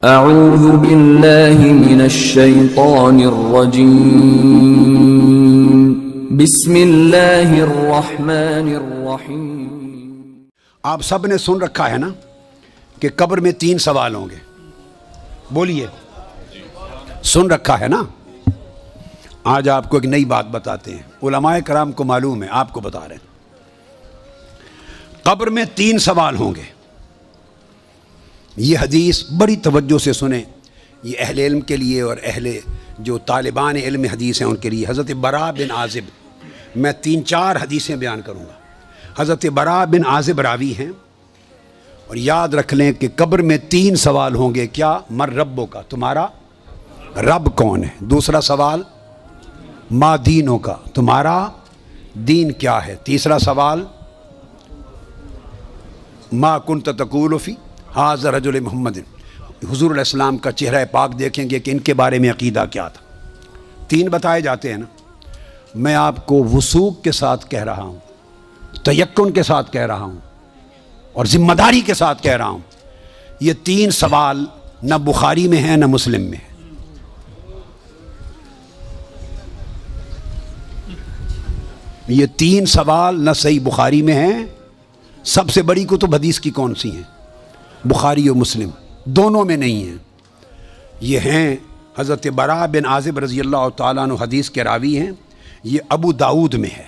اعوذ باللہ من الشیطان الرجیم بسم اللہ الرحمن الرحیم۔ آپ سب نے سن رکھا ہے نا کہ قبر میں 3 سوال ہوں گے، بولیے سن رکھا ہے نا؟ آج آپ کو ایک نئی بات بتاتے ہیں، علماء کرام کو معلوم ہے، آپ کو بتا رہے ہیں۔ قبر میں 3 سوال ہوں گے۔ یہ حدیث بڑی توجہ سے سنیں، یہ اہل علم کے لیے اور اہل جو طالبان علم حدیث ہیں ان کے لیے۔ حضرت براء بن عازب، میں 3-4 حدیثیں بیان کروں گا۔ حضرت براء بن عازب راوی ہیں، اور یاد رکھ لیں کہ قبر میں 3 سوال ہوں گے۔ کیا؟ من ربوں کا، تمہارا رب کون ہے؟ دوسرا سوال ما دینوں کا، تمہارا دین کیا ہے؟ تیسرا سوال ما کنت تقول فی ھذا رجل محمد، حضور علیہ السلام کا چہرہ پاک دیکھیں گے کہ ان کے بارے میں عقیدہ کیا تھا۔ 3 بتائے جاتے ہیں نا۔ میں آپ کو وثوق کے ساتھ کہہ رہا ہوں، تیقن کے ساتھ کہہ رہا ہوں، اور ذمہ داری کے ساتھ کہہ رہا ہوں، یہ 3 سوال نہ بخاری میں ہیں نہ مسلم میں ہیں۔ یہ 3 سوال نہ صحیح بخاری میں ہیں، سب سے بڑی کتب حدیث کی کون سی ہیں؟ بخاری و مسلم، دونوں میں نہیں ہیں۔ یہ ہیں حضرت براء بن عازب رضی اللہ تعالیٰ عنہ حدیث کے راوی ہیں، یہ ابو داؤد میں ہے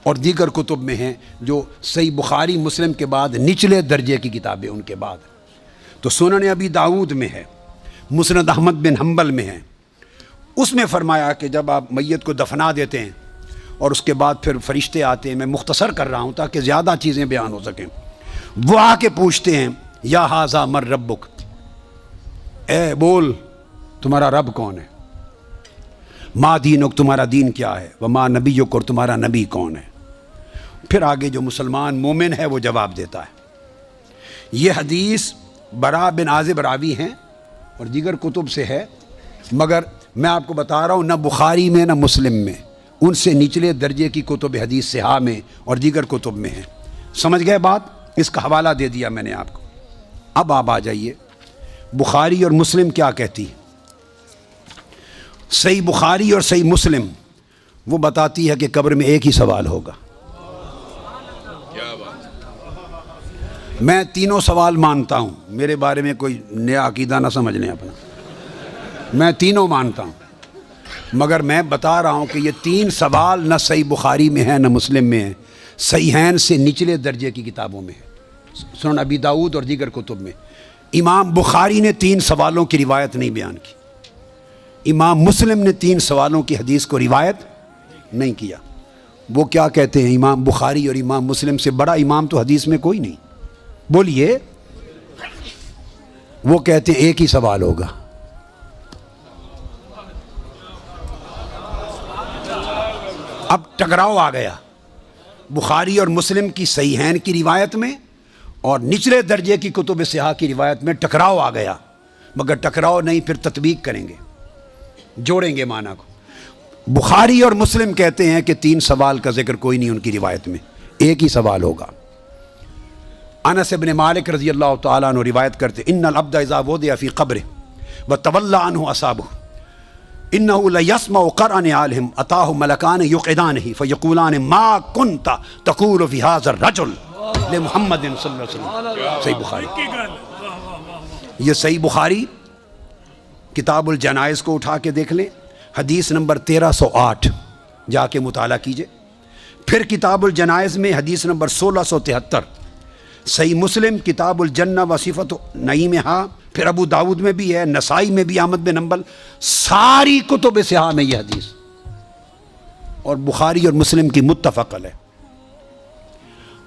اور دیگر کتب میں ہیں جو صحیح بخاری مسلم کے بعد نچلے درجے کی کتابیں ان کے بعد۔ تو سنن ابی داؤد میں ہے، مسند احمد بن حنبل میں ہے۔ اس میں فرمایا کہ جب آپ میت کو دفنا دیتے ہیں اور اس کے بعد پھر فرشتے آتے ہیں، میں مختصر کر رہا ہوں تاکہ زیادہ چیزیں بیان ہو سکیں، وہ آ کے پوچھتے ہیں یا ھذا من ربک، اے بول تمہارا رب کون ہے؟ ما دینک، تمہارا دین کیا ہے؟ وما نبیک، اور تمہارا نبی کون ہے؟ پھر آگے جو مسلمان مومن ہے وہ جواب دیتا ہے۔ یہ حدیث براء بن عازب راوی ہیں اور دیگر کتب سے ہے، مگر میں آپ کو بتا رہا ہوں نہ بخاری میں نہ مسلم میں، ان سے نچلے درجے کی کتب حدیث صحاح میں اور دیگر کتب میں ہیں۔ سمجھ گئے بات؟ اس کا حوالہ دے دیا میں نے آپ کو۔ اب آپ آ جائیے بخاری اور مسلم کیا کہتی ہے۔ صحیح بخاری اور صحیح مسلم وہ بتاتی ہے کہ قبر میں ایک ہی سوال ہوگا۔ میں 3 سوال مانتا ہوں، میرے بارے میں کوئی نیا عقیدہ نہ سمجھ لیں اپنا، میں 3 مانتا ہوں، مگر میں بتا رہا ہوں کہ یہ 3 سوال نہ صحیح بخاری میں ہیں نہ مسلم میں ہیں، صحیحین سے نچلے درجے کی کتابوں میں ہے، سنن ابی داؤد اور دیگر کتب میں۔ امام بخاری نے 3 سوالوں کی روایت نہیں بیان کی، امام مسلم نے 3 سوالوں کی حدیث کو روایت نہیں کیا۔ وہ کیا کہتے ہیں؟ امام بخاری اور امام مسلم سے بڑا امام تو حدیث میں کوئی نہیں، بولیے۔ وہ کہتے ہیں ایک ہی سوال ہوگا۔ اب ٹکراؤ آ گیا بخاری اور مسلم کی صحیحین کی روایت میں اور نچلے درجے کی کتب صحاح کی روایت میں ٹکراؤ آ گیا، مگر ٹکراؤ نہیں، پھر تطبیق کریں گے، جوڑیں گے معنی کو۔ بخاری اور مسلم کہتے ہیں کہ 3 سوال کا ذکر کوئی نہیں ان کی روایت میں، ایک ہی سوال ہوگا۔ انس بن مالک رضی اللہ تعالیٰ عنہ روایت کرتے ان العبد اذا وضع فی قبرہ وتولى عنہ اصحابہ انه لیسمع قرع نعالہم اتاہ ملکان یقعدانہ فیقولان ما کنت تقول فی ھذا الرجل لمحمد صلی اللہ علیہ وسلم۔ صحیح بخاری۔ یہ صحیح بخاری کتاب الجنائز کو اٹھا کے دیکھ لیں، حدیث نمبر 1308 جا کے مطالعہ کیجئے۔ پھر کتاب الجنائز میں حدیث نمبر 1673، صحیح مسلم کتاب الجنہ و صفت نعیمہا، پھر ابو داؤد میں بھی ہے، نسائی میں بھی، احمد بن حنبل، ساری کتب صحاح میں یہ حدیث، اور بخاری اور مسلم کی متفق علیہ۔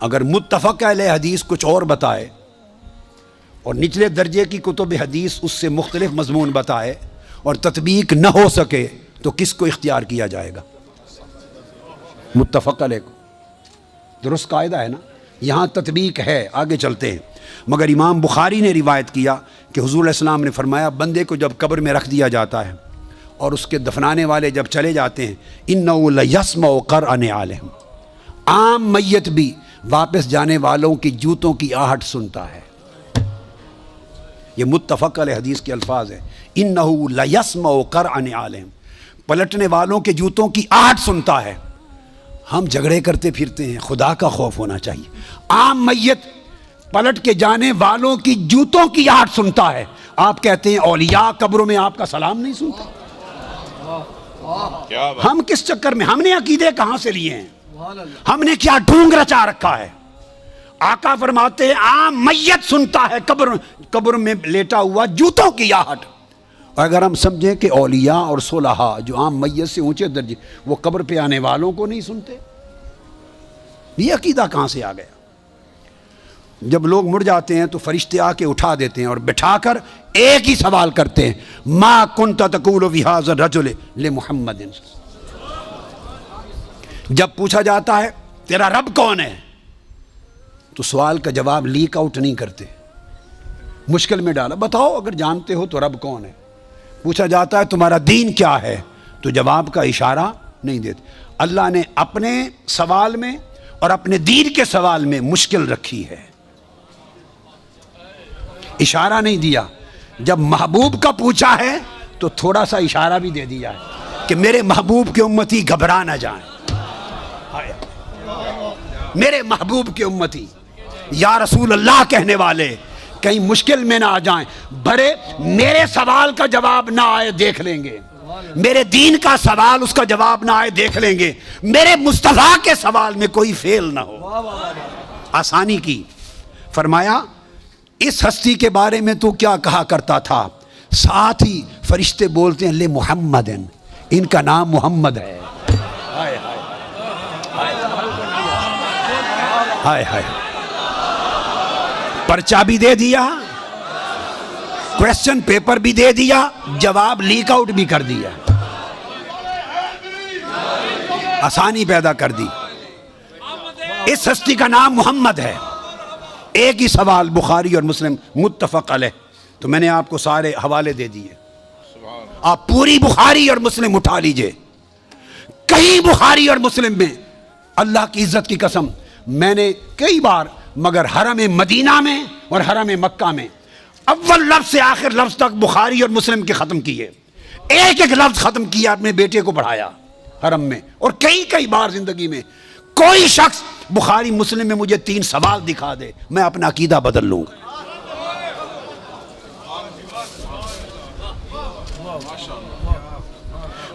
اگر متفق علیہ حدیث کچھ اور بتائے اور نچلے درجے کی کتب حدیث اس سے مختلف مضمون بتائے اور تطبیق نہ ہو سکے تو کس کو اختیار کیا جائے گا؟ متفق علیہ کو۔ درست قاعدہ ہے نا؟ یہاں تطبیق ہے، آگے چلتے ہیں۔ مگر امام بخاری نے روایت کیا کہ حضور علیہ السلام نے فرمایا بندے کو جب قبر میں رکھ دیا جاتا ہے اور اس کے دفنانے والے جب چلے جاتے ہیں، اِنَّهُ لَيَسْمَعُ قَرْعَ نِعَالِهِمْ، عام میت بھی واپس جانے والوں کی جوتوں کی آہٹ سنتا ہے۔ یہ متفق علیہ حدیث کے الفاظ ہیں، انہو لیسمع قرع نعالہم، پلٹنے والوں کے جوتوں کی آہٹ سنتا ہے۔ ہم جھگڑے کرتے پھرتے ہیں، خدا کا خوف ہونا چاہیے۔ عام میت پلٹ کے جانے والوں کی جوتوں کی آہٹ سنتا ہے، آپ کہتے ہیں اولیاء قبروں میں آپ کا سلام نہیں سنتا۔ ہم کس چکر میں، ہم نے عقیدے کہاں سے لیے ہیں، ہم نے کیا ڈھونگ رچا رکھا ہے؟ آقا فرماتے ہیں عام میت سنتا ہے قبر میں لیٹا ہوا جوتوں کی آہٹ۔ اگر ہم سمجھیں کہ اولیاء اور صلحاء جو عام میت سے اونچے درجے، وہ قبر پہ آنے والوں کو نہیں سنتے، یہ عقیدہ کہاں سے آ گیا؟ جب لوگ مڑ جاتے ہیں تو فرشتے آ کے اٹھا دیتے ہیں اور بٹھا کر ایک ہی سوال کرتے ہیں، ما کنت تقول فی ھذا الرجل لمحمد۔ جب پوچھا جاتا ہے تیرا رب کون ہے، تو سوال کا جواب لیک آؤٹ نہیں کرتے، مشکل میں ڈالا، بتاؤ اگر جانتے ہو تو رب کون ہے۔ پوچھا جاتا ہے تمہارا دین کیا ہے، تو جواب کا اشارہ نہیں دیتے۔ اللہ نے اپنے سوال میں اور اپنے دین کے سوال میں مشکل رکھی ہے، اشارہ نہیں دیا۔ جب محبوب کا پوچھا ہے تو تھوڑا سا اشارہ بھی دے دیا ہے کہ میرے محبوب کے امتی گھبرا نہ جائیں، میرے محبوب کے امتی یا رسول اللہ کہنے والے کہیں مشکل میں نہ آ جائیں، بھرے میرے سوال کا جواب نہ آئے دیکھ لیں گے، میرے دین کا سوال اس کا جواب نہ آئے دیکھ لیں گے، میرے مصطفیٰ کے سوال میں کوئی فیل نہ ہو۔ آسانی کی۔ فرمایا اس ہستی کے بارے میں تو کیا کہا کرتا تھا؟ ساتھ ہی فرشتے بولتے ہیں لے محمد، ان کا نام محمد ہے۔ ہائے ہائے، پرچہ بھی دے دیا، کویسچن پیپر بھی دے دیا، جواب لیک آؤٹ بھی کر دیا، آسانی پیدا کر دی۔ اس ہستی کا نام محمد ہے۔ ایک ہی سوال بخاری اور مسلم متفق علیہ، تو میں نے آپ کو سارے حوالے دے دیے، آپ پوری بخاری اور مسلم اٹھا لیجئے۔ کہیں بخاری اور مسلم میں اللہ کی عزت کی قسم میں نے کئی بار، مگر حرم مدینہ میں اور حرم مکہ میں اول لفظ سے آخر لفظ تک بخاری اور مسلم کے ختم کیے، ایک ایک لفظ ختم کیا، اپنے بیٹے کو پڑھایا حرم میں، اور کئی بار زندگی میں کوئی شخص بخاری مسلم میں مجھے 3 سوال دکھا دے، میں اپنا عقیدہ بدل لوں گا۔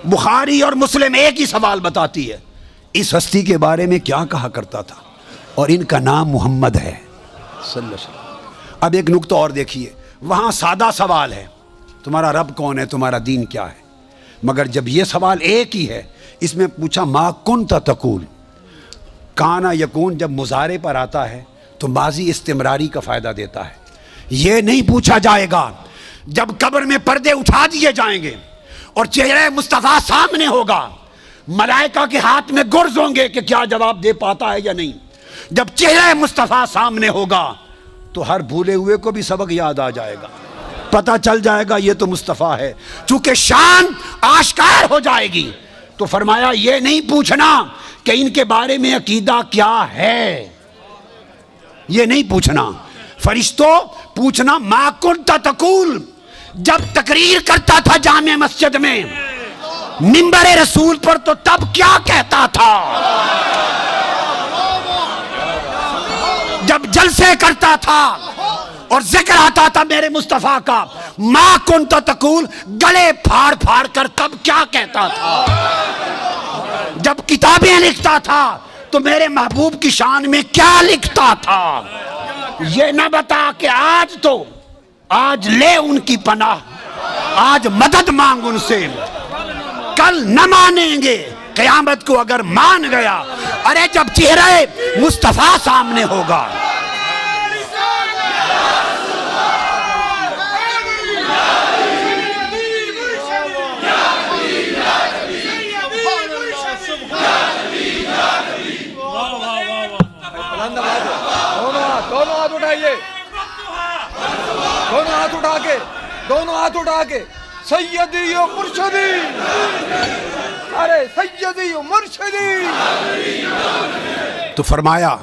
بخاری اور مسلم ایک ہی سوال بتاتی ہے، اس ہستی کے بارے میں کیا کہا کرتا تھا، اور ان کا نام محمد ہے صلی اللہ علیہ وسلم۔ اب ایک نقطہ اور دیکھیے، وہاں سادہ سوال ہے تمہارا رب کون ہے، تمہارا دین کیا ہے، مگر جب یہ سوال ایک ہی ہے، اس میں پوچھا ما کنت تقول، کانا یکون جب مضارع پر آتا ہے تو ماضی استمراری کا فائدہ دیتا ہے۔ یہ نہیں پوچھا جائے گا جب قبر میں پردے اٹھا دیے جائیں گے اور چہرہ مصطفیٰ سامنے ہوگا، ملائکہ کے ہاتھ میں گرز ہوں گے کہ کیا جواب دے پاتا ہے یا نہیں۔ جب چہرہ مصطفیٰ سامنے ہوگا تو ہر بھولے ہوئے کو بھی سبق یاد آ جائے گا، پتہ چل جائے گا یہ تو مصطفیٰ ہے، چونکہ شان آشکار ہو جائے گی۔ تو فرمایا یہ نہیں پوچھنا کہ ان کے بارے میں عقیدہ کیا ہے، یہ نہیں پوچھنا۔ فرشتوں پوچھنا ما کنت تقول، جب تقریر کرتا تھا جامع مسجد میں منبر رسول پر تو تب کیا کہتا تھا، جب جلسے کرتا تھا اور ذکر آتا تھا میرے مصطفیٰ کا، ما کنت تقول، گلے پھاڑ پھاڑ کر تب کیا کہتا تھا، جب کتابیں لکھتا تھا تو میرے محبوب کی شان میں کیا لکھتا تھا۔ یہ نہ بتا کہ آج لے ان کی پناہ، آج مدد مانگ ان سے، کل نہ مانیں گے، قیامت کو اگر مان گیا، ارے جب چہرہ مصطفیٰ سامنے ہوگا۔ دونوں ہاتھ اٹھا کے سیدی و مرشدی، ارے سیدی و مرشدی۔ تو فرمایا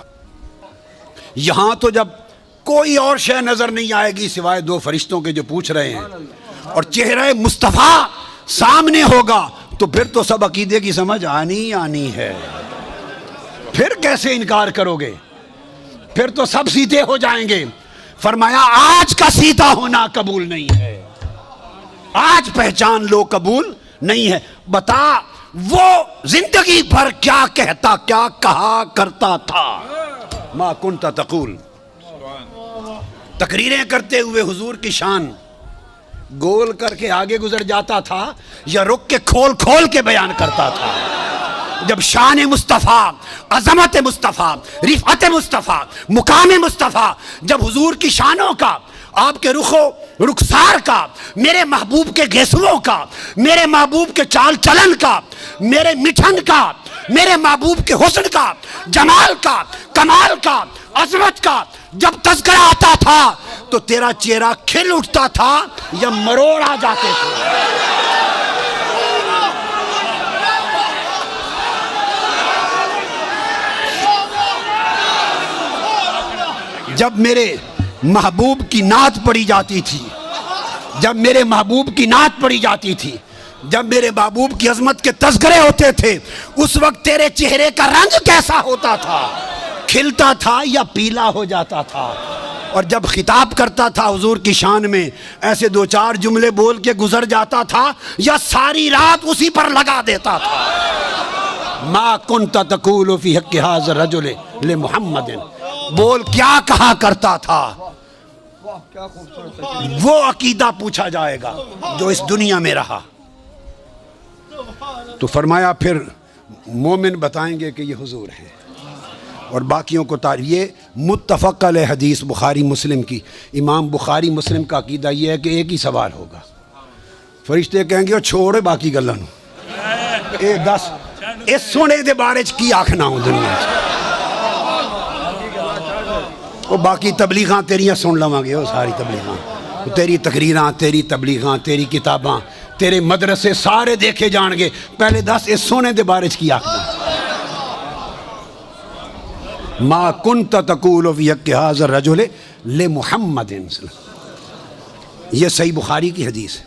یہاں تو جب کوئی اور شے نظر نہیں آئے گی سوائے دو فرشتوں کے جو پوچھ رہے ہیں، اور چہرہ مصطفیٰ سامنے ہوگا تو پھر تو سب عقیدے کی سمجھ آنی ہے، پھر کیسے انکار کرو گے؟ پھر تو سب سیدھے ہو جائیں گے۔ فرمایا آج کا سیدھا ہونا قبول نہیں ہے، آج پہچان لو قبول نہیں ہے۔ بتا وہ زندگی بھر کیا کہتا، کیا کہا کرتا تھا؟ ما کنت تقول، تقریریں کرتے ہوئے حضور کی شان گول کر کے آگے گزر جاتا تھا یا رک کے کھول کھول کے بیان کرتا تھا؟ جب شان مصطفیٰ، عظمت مصطفیٰ، رفعت مصطفیٰ، مقام مصطفیٰ، جب حضور کی شانوں کا، آپ کے رخ و رخسار کا، میرے محبوب کے گیسوؤں کا، میرے محبوب کے چال چلن کا، میرے مٹھن کا، میرے محبوب کے حسن کا، جمال کا، کمال کا، عظمت کا جب تذکرہ آتا تھا تو تیرا چہرہ کھل اٹھتا تھا یا مروڑ آ جاتے تھے؟ جب میرے محبوب کی نعت پڑھی جاتی تھی، جب میرے محبوب کی نعت پڑھی جاتی تھی، جب میرے محبوب کی عظمت کے تذکرے ہوتے تھے، اس وقت تیرے چہرے کا رنگ کیسا ہوتا تھا؟ کھلتا تھا یا پیلا ہو جاتا تھا؟ اور جب خطاب کرتا تھا حضور کی شان میں، ایسے دو چار جملے بول کے گزر جاتا تھا یا ساری رات اسی پر لگا دیتا تھا؟ ما کنت تقول فی حق ھذا الرجل لمحمد، بول کیا کہا کرتا تھا؟ وہ عقیدہ پوچھا جائے گا جو اس دنیا میں رہا۔ تو فرمایا پھر مومن بتائیں گے کہ یہ حضور ہیں، اور باقیوں کو یہ متفق علیہ حدیث بخاری مسلم کی، امام بخاری مسلم کا عقیدہ یہ ہے کہ ایک ہی سوال ہوگا، فرشتے کہیں گے چھوڑے باقی گلاں نوں، اے دس اس سونے دے بارے چ کی آکھنا ہوں دنیا چ، وہ باقی تبلیغاں تیریاں سن لواں گے، وہ ساری تبلیغاں، تیری تقریراں، تیری تبلیغاں، تیری کتاباں، تیرے مدرسے سارے دیکھے جان گے، پہلے دس اس سونے دے بارے چ کی آکھنا؟ ما کنت تقول فی حق ھذا الرجل لمحمد، یہ صحیح بخاری کی حدیث ہے۔